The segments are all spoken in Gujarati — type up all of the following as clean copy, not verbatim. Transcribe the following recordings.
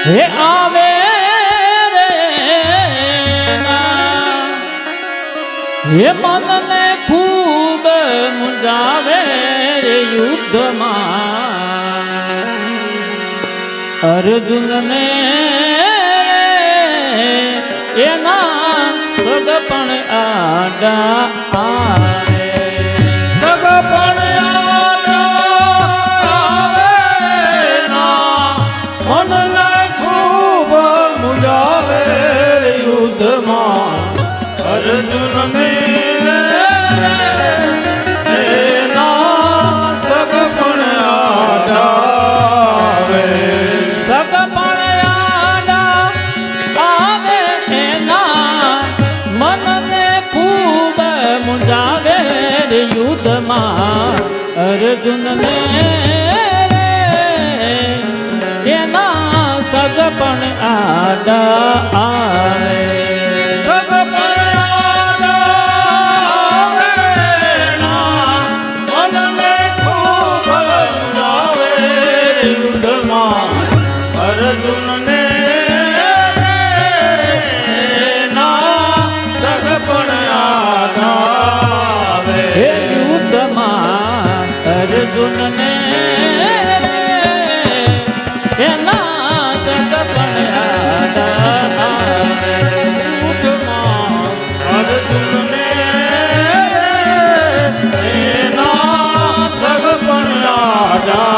હે આવે રે હે મનને ખૂબ મુંજાવે રે યુદ્ધમાં અર્જુનને એના સગપણ આડા આવે સગપણ આડા આવે ના મનને ખૂબ મુંજાવે યુદ્ધમાં અર્જુનને અર્જુનને એના સગપણ આડા આવે સગપણ આડા આવે મનને ખૂબ મુંજાવે યુદ્ધમાં અર્જુનને ના સગપણ આડા આવે યુદ્ધમાં અર્જુનને એના સગપણ આડા આવે યુદ્ધમાં અર્જુનને એના સગપણ આડા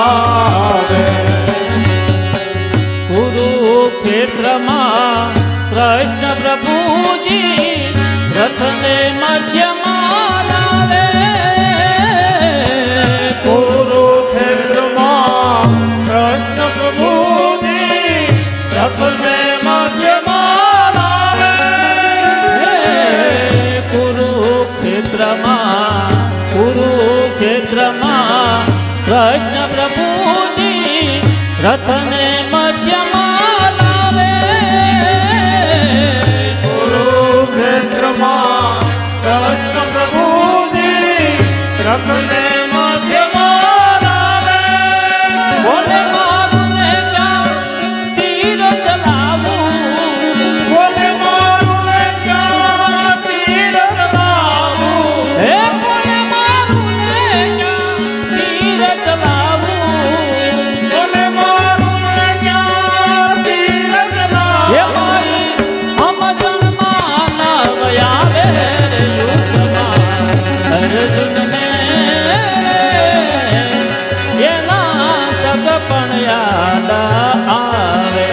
આવે કુરુક્ષેત્રમાં કૃષ્ણ પ્રભુજી રથને મધ્યમાં લાવે કુરુક્ષેત્રમાં કૃષ્ણ પ્રભુજી રથને મધ્યમાં લાવે કુરુક્ષેત્રમાં કૃષ્ણ પ્રભુજી રથને મધ્યમાં લાવે કુરુક્ષેત્રમાં કૃષ્ણ પ્રભુજી રથને મધ્યમાં લાવે બોલે મારું ને ક્યાં તીર ચલાવું બોલે મારું ને ક્યાં તીર ચલાવું હે બોલે મારું ને ક્યાં તીર ચલાવું બોલે મારું ને ક્યાં તીર હે ચલાવું મારી સમજણમાં નવ આવે યુદ્ધમાં અર્જુનને એના સગપણ આડા આવે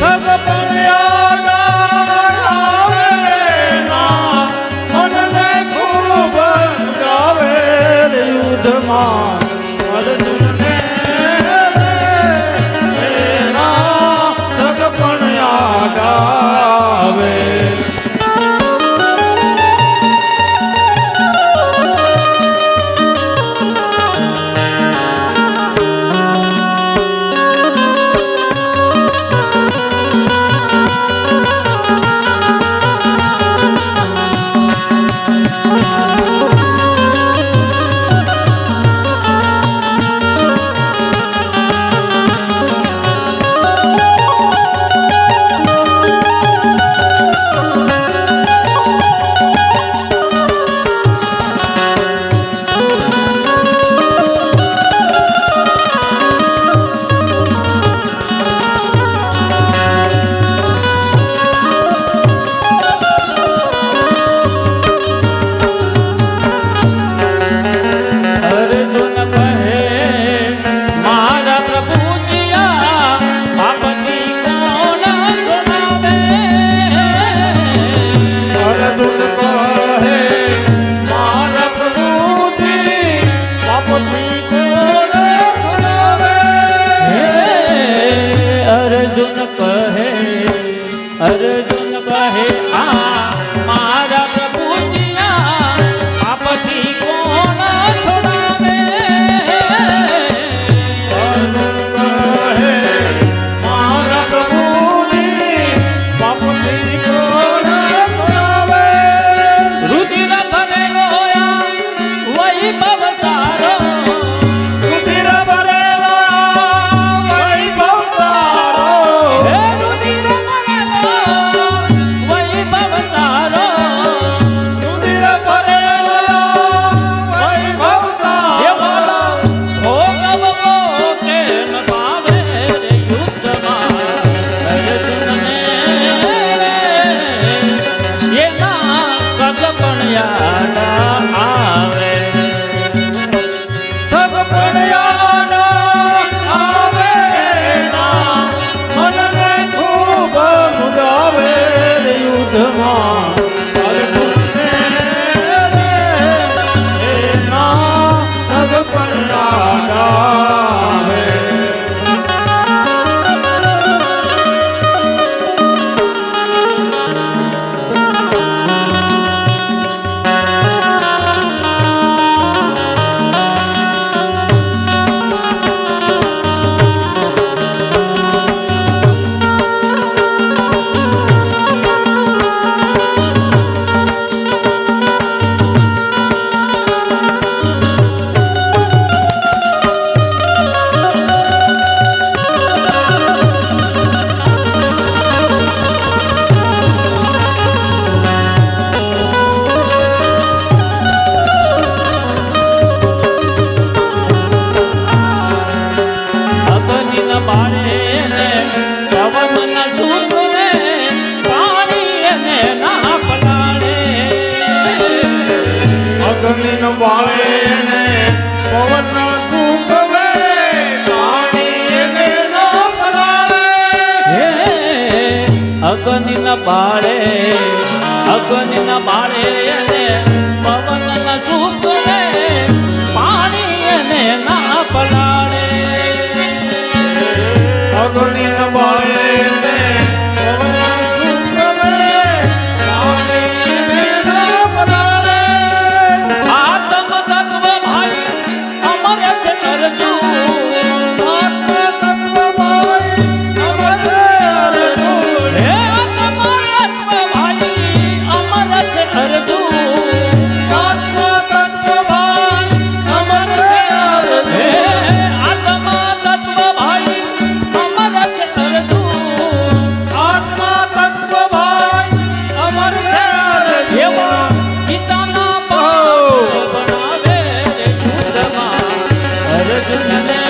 સગપણ આડા આવે ના મનને ખૂબ મુંજાવે યુદ્ધમાં અર્જુનને એના સગપણ આડા આવે અગ્નિના બાળે ને પવનના સૂત્રે પાણી એને ના પલાળે. અગ્નિ બાળે ને પવન સુખવે પાણી એને ન પલાળે. હે અગ્નિના બાળે એને પવનના સૂત્રે પાણી એને ના પલાળે. અગ્નિ બાળે ને પવન સુખવે પાણી એને ન પલાળે. આત્મ તત્વ ભાઈ અમર છે અર્જુન. આત્મ તત્વ ભાઈ અમર અર્જુન. હે આત્મ તત્વ ભાઈ અમર છે અર્જુન. આત્મ તત્વ ભાઈ અમર અર્જુન. હે આત્મ તત્વ ભાઈ અમર છે અર્જુન. આત્મા તત્વ ભાઈ અમર અર્જુન. એવા ગીતાના પાઠ બનાવે રે યુદ્ધમાં અર્જુનને.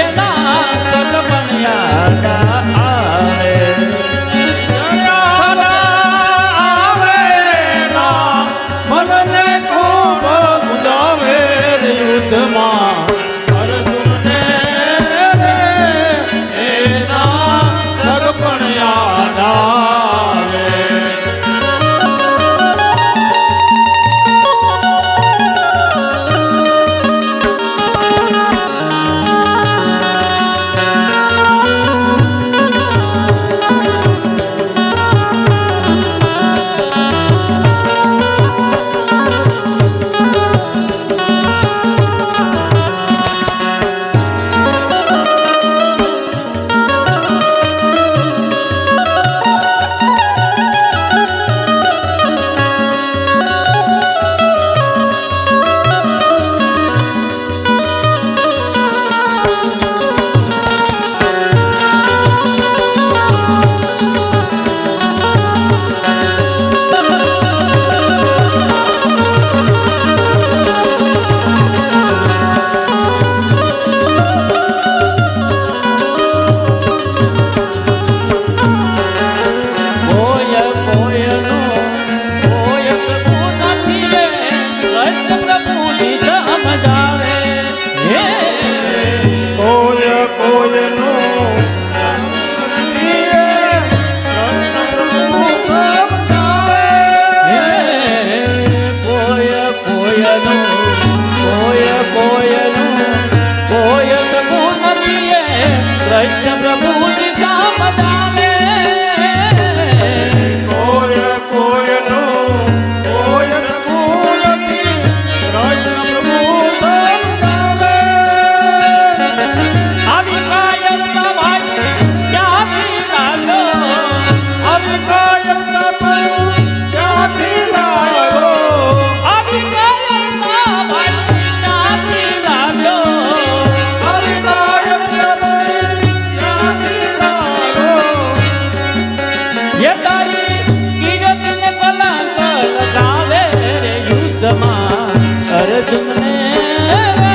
એના સદપણ યાદ આવે. યાદ આવે ના મનને ખૂબ મુજાવે યુદ્ધમાં અર્જુનને રે એના સગપણ યાદ આવે. અર્જુનને